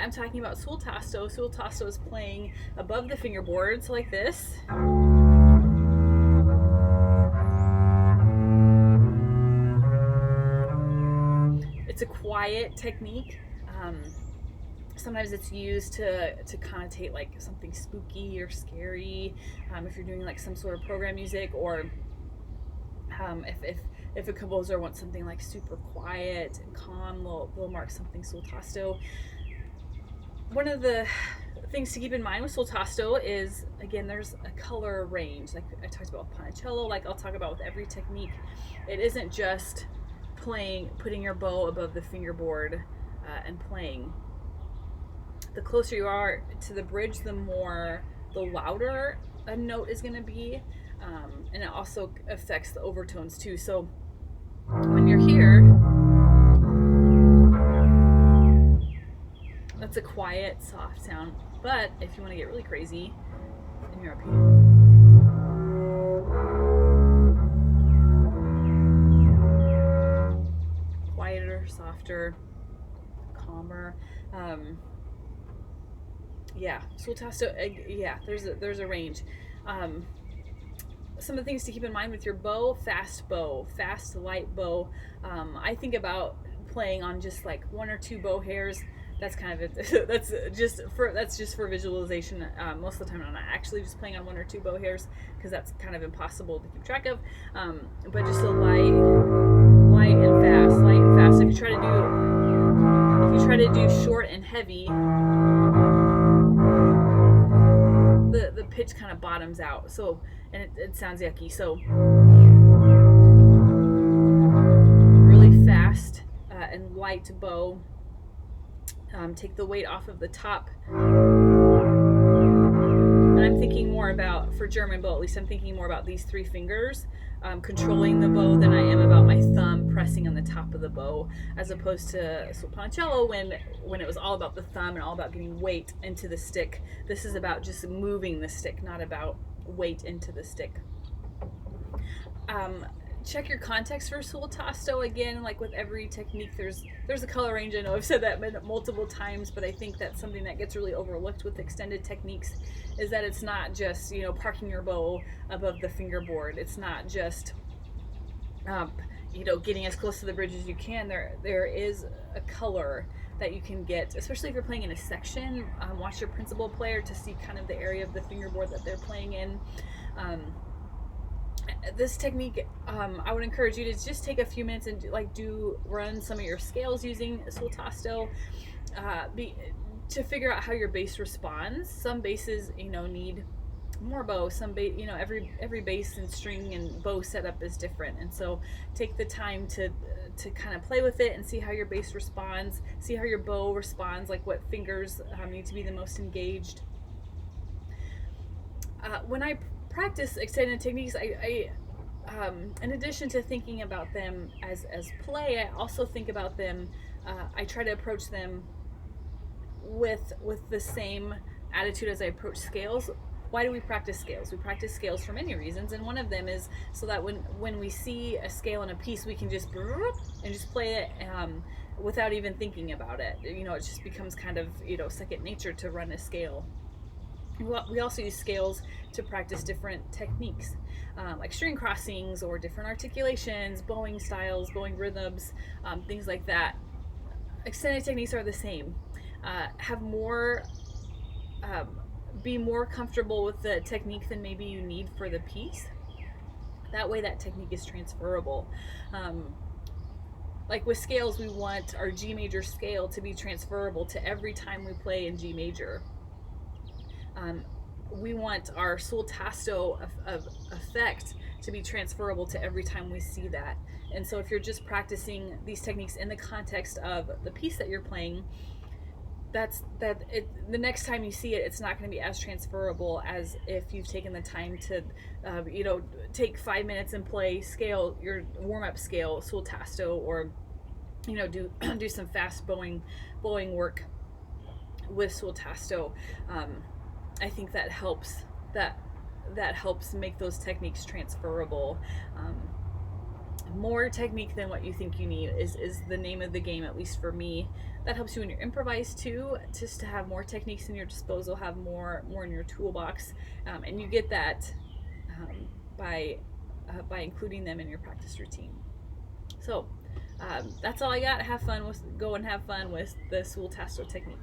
I'm talking about Sul Tasto. Sul Tasto is playing above the fingerboard, so like this. It's a quiet technique. Sometimes it's used to connotate like something spooky or scary. If you're doing like some sort of program music, or if a composer wants something like super quiet and calm, they'll mark something Sul Tasto. One of the things to keep in mind with Sul Tasto is, again, there's a color range. Like I talked about with Ponticello, like I'll talk about with every technique. It isn't just putting your bow above the fingerboard and playing. The closer you are to the bridge, the louder a note is going to be, and it also affects the overtones too. So when you're here, that's a quiet, soft sound. But if you want to get really crazy, and you're up here, quieter, softer, calmer. Sul Tasto. There's a range. Some of the things to keep in mind with your bow: fast, light bow. I think about playing on just like one or two bow hairs. That's kind of it. That's just for visualization. Most of the time, I'm not actually just playing on one or two bow hairs, because that's kind of impossible to keep track of. But just a light and fast. If you try to do short and heavy, the pitch kind of bottoms out. So, and it sounds yucky. So, really fast and light bow. Take the weight off of the top. And I'm thinking more about, for German bow at least, I'm thinking more about these three fingers controlling the bow than I am about my thumb pressing on the top of the bow, as opposed to Sul Ponticello when it was all about the thumb and all about getting weight into the stick. This is about just moving the stick, not about weight into the stick. Check your context for Sul Tasto. Again, like with every technique, there's a color range. I know I've said that multiple times, but I think that's something that gets really overlooked with extended techniques, is that it's not just, parking your bow above the fingerboard. It's not just getting as close to the bridge as you can. There is a color that you can get, especially if you're playing in a section. Watch your principal player to see kind of the area of the fingerboard that they're playing in. This technique, I would encourage you to just take a few minutes and run some of your scales using Sul Tasto, to figure out how your bass responds. Some basses, need more bow. Some every bass and string and bow setup is different, and so take the time to kind of play with it and see how your bass responds, see how your bow responds, like what fingers need to be the most engaged. When I practice extended techniques, I in addition to thinking about them as play, I also think about them. I try to approach them with the same attitude as I approach scales. Why do we practice scales? We practice scales for many reasons, and one of them is so that when we see a scale in a piece, we can just play it without even thinking about it. It just becomes kind of second nature to run a scale. We also use scales to practice different techniques, like string crossings or different articulations, bowing styles, bowing rhythms, things like that. Extended techniques are the same. Be more comfortable with the technique than maybe you need for the piece. That way that technique is transferable. Like with scales, we want our G major scale to be transferable to every time we play in G major. We want our Sul Tasto of effect to be transferable to every time we see that. And so if you're just practicing these techniques in the context of the piece that you're playing, the next time you see it, it's not going to be as transferable as if you've taken the time to take 5 minutes and play your warm-up scale Sul Tasto, or do some fast bowing work with Sul Tasto. I think that helps helps make those techniques transferable. more technique than what you think you need is the name of the game, at least for me. That helps you when you're improvised too, just to have more techniques in your disposal, have more in your toolbox, and you get that um, by by including them in your practice routine. So that's all I got. Have fun with go and have fun with the Sul Tasto technique.